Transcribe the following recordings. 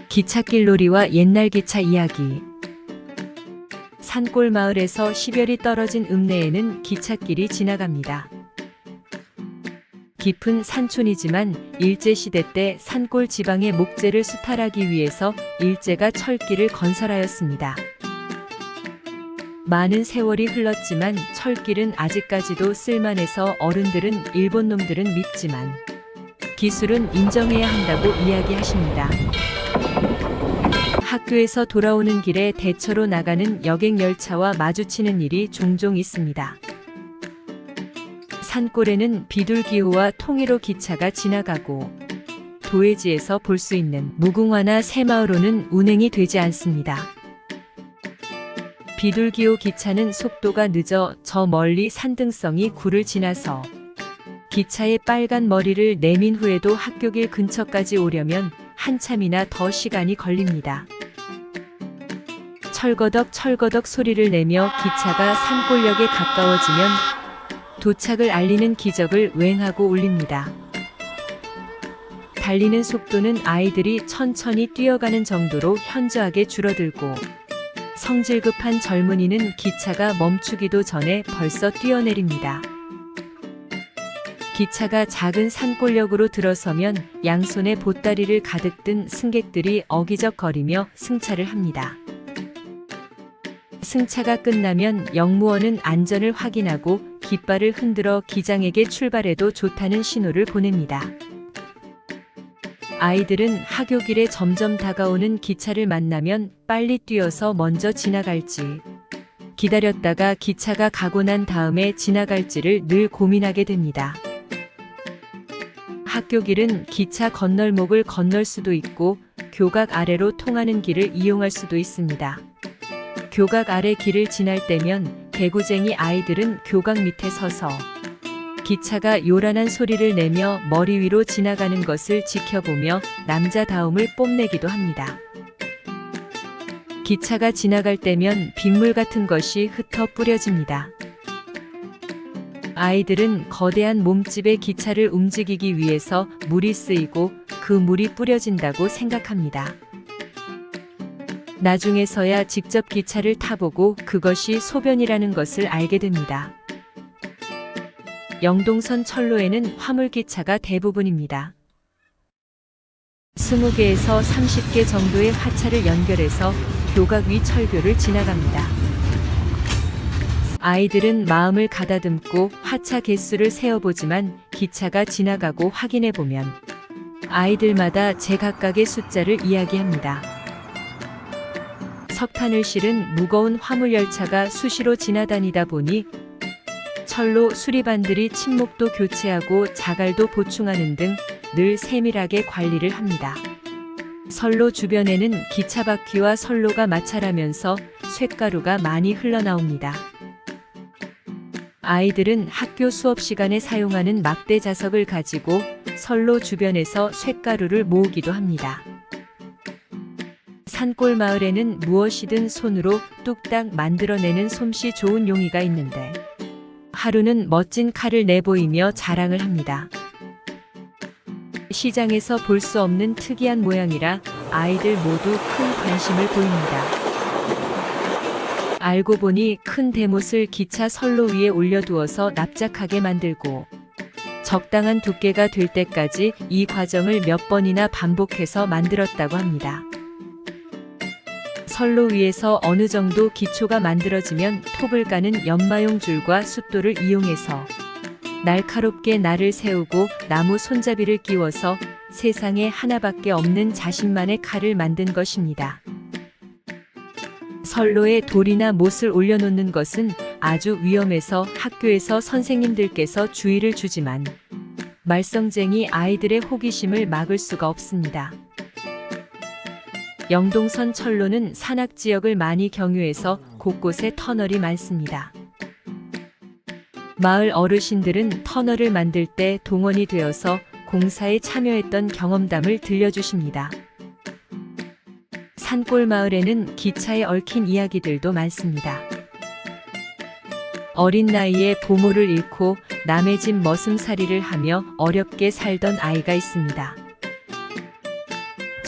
기찻길 놀이와 옛날 기차 이야기. 산골 마을에서 시별이 떨어진 읍내에는 기찻길이 지나갑니다. 깊은 산촌이지만 일제시대 때 산골 지방의 목재를 수탈하기 위해서 일제가 철길을 건설하였습니다. 많은 세월이 흘렀지만 철길은 아직까지도 쓸만해서 어른들은 일본 놈들은 믿지만 기술은 인정해야 한다고 이야기하십니다. 학교에서 돌아오는 길에 대처로 나가는 여객열차와 마주치는 일이 종종 있습니다. 산골에는 비둘기호와 통일호 기차가 지나가고 도해지에서 볼 수 있는 무궁화나 새마을호는 운행이 되지 않습니다. 비둘기호 기차는 속도가 늦어 저 멀리 산등성이 굴을 지나서 기차의 빨간 머리를 내민 후에도 학교길 근처까지 오려면 한참이나 더 시간이 걸립니다. 철거덕 철거덕 소리를 내며 기차가 산골역에 가까워지면 도착을 알리는 기적을 웽하고 울립니다. 달리는 속도는 아이들이 천천히 뛰어가는 정도로 현저하게 줄어들고 성질 급한 젊은이는 기차가 멈추기도 전에 벌써 뛰어내립니다. 기차가 작은 산골역으로 들어서면 양손에 보따리를 가득 든 승객들이 어기적거리며 승차를 합니다. 승차가 끝나면 역무원은 안전을 확인하고 깃발을 흔들어 기장에게 출발해도 좋다는 신호를 보냅니다. 아이들은 하교길에 점점 다가오는 기차를 만나면 빨리 뛰어서 먼저 지나갈지, 기다렸다가 기차가 가고 난 다음에 지나갈지를 늘 고민하게 됩니다. 학교길은 기차 건널목을 건널 수도 있고 교각 아래로 통하는 길을 이용할 수도 있습니다. 교각 아래 길을 지날 때면 개구쟁이 아이들은 교각 밑에 서서 기차가 요란한 소리를 내며 머리 위로 지나가는 것을 지켜보며 남자다움을 뽐내기도 합니다. 기차가 지나갈 때면 빗물 같은 것이 흩어 뿌려집니다. 아이들은 거대한 몸집의 기차를 움직이기 위해서 물이 쓰이고 그 물이 뿌려진다고 생각합니다. 나중에서야 직접 기차를 타보고 그것이 소변이라는 것을 알게 됩니다. 영동선 철로에는 화물기차가 대부분입니다. 20개에서 30개 정도의 화차를 연결해서 교각 위 철교를 지나갑니다. 아이들은 마음을 가다듬고 화차 개수를 세어보지만 기차가 지나가고 확인해보면 아이들마다 제각각의 숫자를 이야기합니다. 석탄을 실은 무거운 화물열차가 수시로 지나다니다 보니 철로 수리반들이 침목도 교체하고 자갈도 보충하는 등 늘 세밀하게 관리를 합니다. 선로 주변에는 기차 바퀴와 선로가 마찰하면서 쇳가루가 많이 흘러나옵니다. 아이들은 학교 수업 시간에 사용하는 막대 자석을 가지고 선로 주변에서 쇳가루를 모으기도 합니다. 산골 마을에는 무엇이든 손으로 뚝딱 만들어내는 솜씨 좋은 용이가 있는데 하루는 멋진 칼을 내보이며 자랑을 합니다. 시장에서 볼 수 없는 특이한 모양이라 아이들 모두 큰 관심을 보입니다. 알고 보니 큰 대못을 기차 선로 위에 올려두어서 납작하게 만들고 적당한 두께가 될 때까지 이 과정을 몇 번이나 반복해서 만들었다고 합니다. 선로 위에서 어느 정도 기초가 만들어지면 톱을 까는 연마용 줄과 숫돌을 이용해서 날카롭게 날을 세우고 나무 손잡이를 끼워서 세상에 하나밖에 없는 자신만의 칼을 만든 것입니다. 선로에 돌이나 못을 올려놓는 것은 아주 위험해서 학교에서 선생님들께서 주의를 주지만 말썽쟁이 아이들의 호기심을 막을 수가 없습니다. 영동선 철로는 산악지역을 많이 경유해서 곳곳에 터널이 많습니다. 마을 어르신들은 터널을 만들 때 동원이 되어서 공사에 참여했던 경험담을 들려주십니다. 산골 마을에는 기차에 얽힌 이야기들도 많습니다. 어린 나이에 부모를 잃고 남의 집 머슴살이를 하며 어렵게 살던 아이가 있습니다.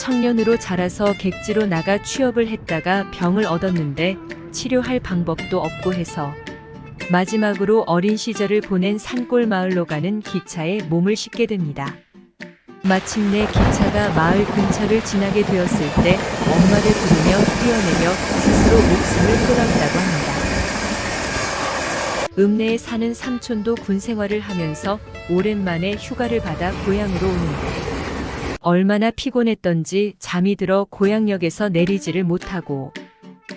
청년으로 자라서 객지로 나가 취업을 했다가 병을 얻었는데 치료할 방법도 없고 해서 마지막으로 어린 시절을 보낸 산골 마을로 가는 기차에 몸을 싣게 됩니다. 마침내 기차가 마을 근처를 지나게 되었을 때 엄마를 부르며 뛰어내려 스스로 목숨을 끊었다고 합니다. 읍내에 사는 삼촌도 군 생활을 하면서 오랜만에 휴가를 받아 고향으로 오는데 얼마나 피곤했던지 잠이 들어 고향역에서 내리지를 못하고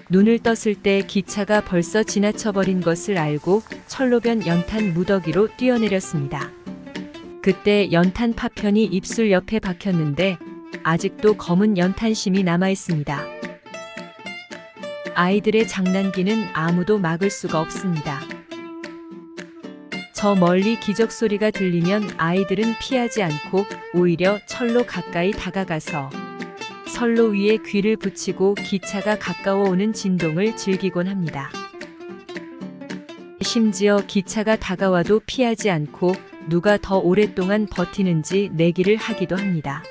눈을 떴을 때 기차가 벌써 지나쳐버린 것을 알고 철로변 연탄 무더기로 뛰어내렸습니다. 그때 연탄 파편이 입술 옆에 박혔는데 아직도 검은 연탄심이 남아있습니다. 아이들의 장난기는 아무도 막을 수가 없습니다. 저 멀리 기적 소리가 들리면 아이들은 피하지 않고 오히려 철로 가까이 다가가서 선로 위에 귀를 붙이고 기차가 가까워 오는 진동을 즐기곤 합니다. 심지어 기차가 다가와도 피하지 않고 누가 더 오랫동안 버티는지 내기를 하기도 합니다.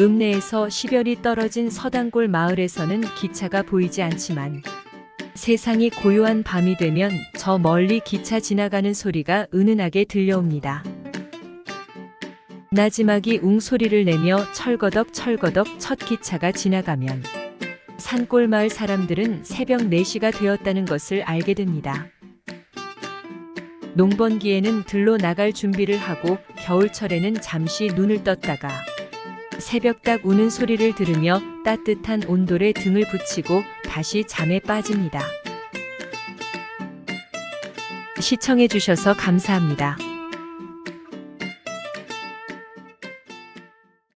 읍내에서 10여리 떨어진 서당골 마을에서는 기차가 보이지 않지만 세상이 고요한 밤이 되면 저 멀리 기차 지나가는 소리가 은은하게 들려옵니다. 나지막이 웅소리를 내며 철거덕 첫 기차가 지나가면 산골 마을 사람들은 새벽 4시가 되었다는 것을 알게 됩니다. 농번기에는 들로 나갈 준비를 하고 겨울철에는 잠시 눈을 떴다가 새벽 딱 우는 소리를 들으며 따뜻한 온돌에 등을 붙이고 다시 잠에 빠집니다. 시청해 주셔서 감사합니다.